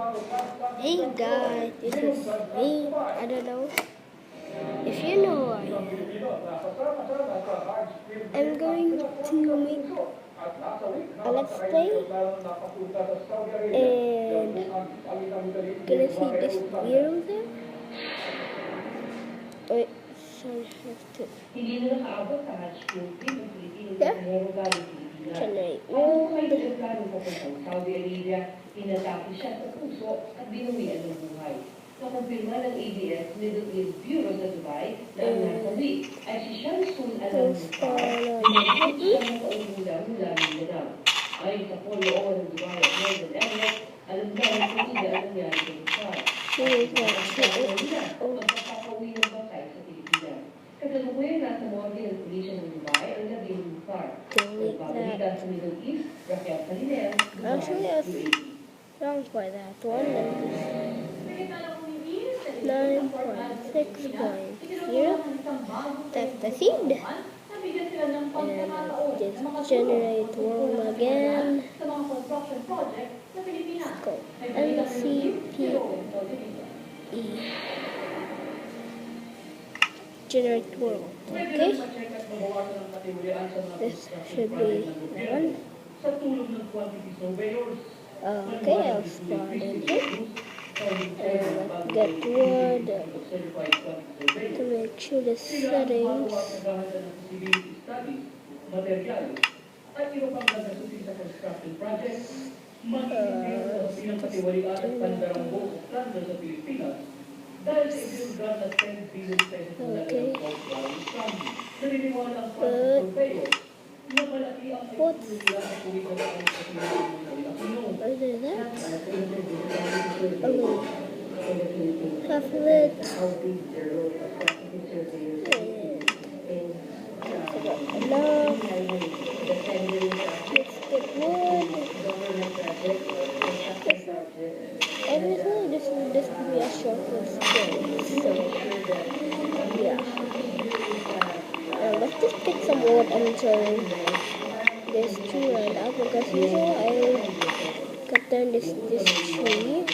Hey guys, this is me. I don't know if you know who I am. I'm going to make a let's play and gonna see this video there. Wait, sorry, I have to. Yeah? Generate world. Inatake siya sa puso at binuwian ng buhay. Nakumpirma ng ABS Middle East Bureau sa Dubai na ang nasawi ay si Shamsun Al-Mukhtar na nagpapit siya ng kaunggulan mula ng Mindanao. Ayon sa Polo ng Dubai at Northern Emirates, alam na ang pamilya ang nangyari sa Mukhtar. Ang pagpapauwi ng bangkay sa Pilipinas. Kasalukuyan nasa morgue ng pulisya ng Dubai ang nabing Mukhtar. Nagbabalita sa Middle East, Raquel Calinel, Dubai, Wrong for that one. 9.6.0. That's the seed. And just generate world again. Let's go. MCPE. Generate world. Okay. This should be the one. Okay, I'll spawn in here and get wood to make sure the settings what's other than that? Half of it. Enough. Let's get wood. Everything this will be a short story. So yeah. Let's just pick some wood and turn this tree right out because usually I cut down this tree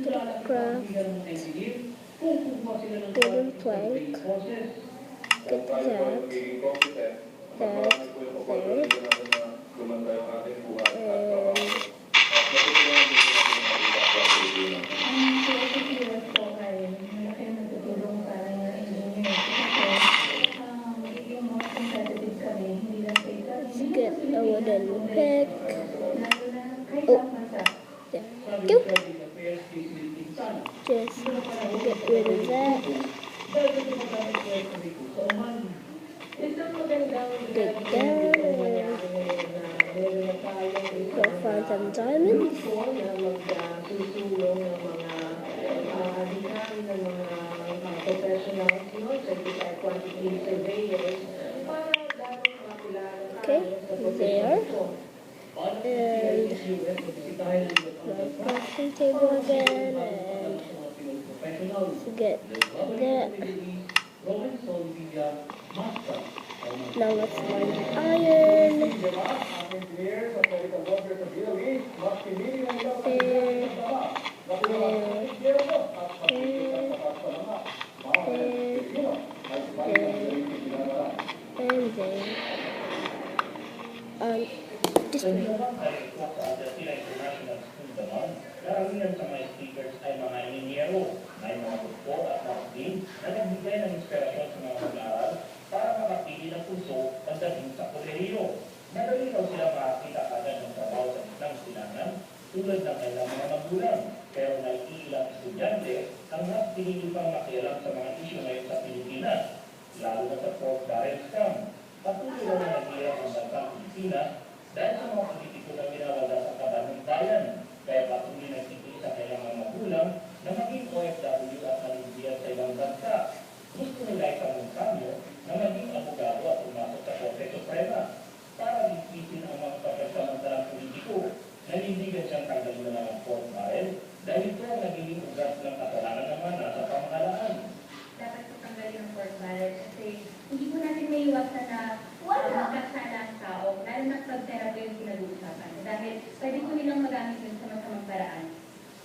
to craft wooden plank. Get that there, get a wooden pick. Oh, there we go. Just get rid of that. Dig down and go find some diamonds. Okay, there. And my crafting table again, and get that. Now let's find iron. And then this way. Karamihan sa mga speakers ay mga inhinyero, may mga grupo at mga team na nagbigay ng inspirasyon sa mga mag-aaral para makapili ng puso pagdating sa kolehiyo. Madali raw sila makakita agad ng trabaho sa isang silangan tulad ng kailang mga magulang. Pero naiilang estudyante ang mas pinili pang makialam sa mga isyu ngayon sa Pilipinas, lalo na sa pork barrel scam. Patuloy na naghihirap ang bansang Pilipinas dahil sa mga politiko na ginawala sa kaban ng bayan. Kaya patuloy nagtitiis sa kailang mga magulang na maging OFW at maligyan sa ibang bansa. Gusto nila isang kambyo na maging abogado at pumasok sa Korte Suprema para lipitin ang mga kapansamantalang politiko. Nanindigan siyang tanggalin na ng pork barrel dahil ito ang nagiging ugat ng kasalanan naman nasa pamahalaan. Dapat patanggalin ang pork barrel kasi hindi po natin may iwasan na magkasala ang tao, lalo na pag therapy yung pinag-uusapan. Dahil pwede po nilang magamit yung nakaraan.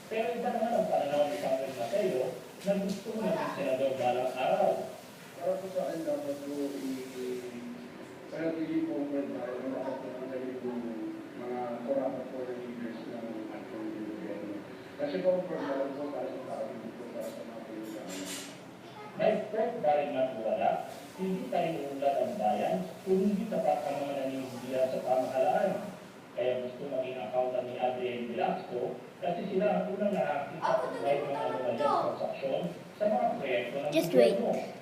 Pero iba naman ang pananaw ni Samuel Mateo na gusto maging senador balang araw. Para po sa akin dapat po i-pili po po tayo na makapagpapagaling po mga korapa po na leaders ng ating gobyerno. Kasi po po para sa tao, hindi po para sa mga Pilipino. May pwede ba rin wala, hindi tayo uunlad ang bayan kung hindi tapat ang mga naniniwala sa pamahalaan. Kaya gusto maging accountant ni Adrian Velasco kasi sila ang unang nakakita ng mga anomalyas transaksyon sa mga proyekto ng Just wait. gobyerno.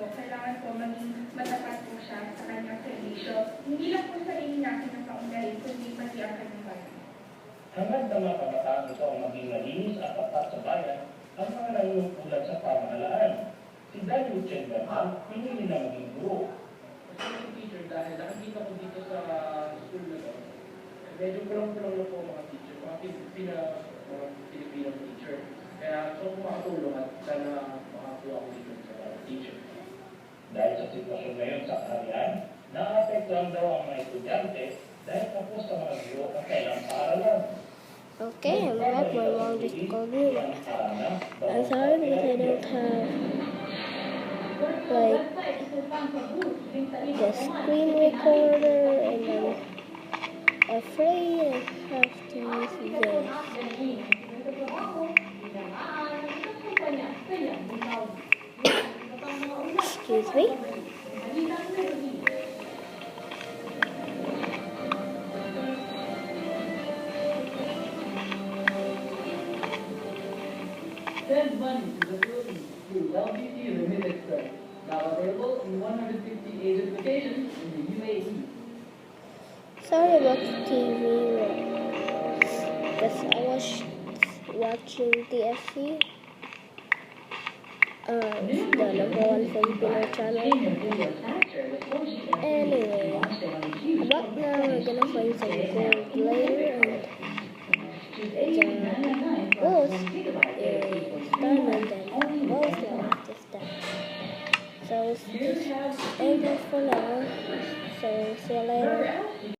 Kailangan po maging matapat po siya sa kanyang servisyo. Hindi lang po sarili natin ang kaunlarin, kundi pati ang kanyang bayan. Hanggang sa mga kabataan ito ang maging malinis at tapat sa bayan, ang mga nanunungkulan sa pamahalaan. Si Daniel Chenberhan, pinili na maging guro. Kasi yung teacher, dahil nakikita ko dito sa school na to, medyo kulang-kulang na po mga teacher, mga Filipino teacher. Kaya so makatulong at sana makakuha ko dito sa teacher. Dahil sa sitwasyon ngayon sa kaharian, naapektuhan daw ang mga estudyante dahil tapos sa mga guro at kailang paaralan. Okay, I'm back. My mom just called me. I'm sorry because I don't have like the screen recorder, and I'm afraid I have to use this. Excuse me. Send money to the Philippines through LBC Remit Express. Now available in 150 agent locations in the UAE. Sorry about the TV. Because I was watching TFC. The number one Filipino channel. Anyway, about now we're gonna find some gold later, and the ghost is done, and then most life is done. So it's just end it for now. So see you later.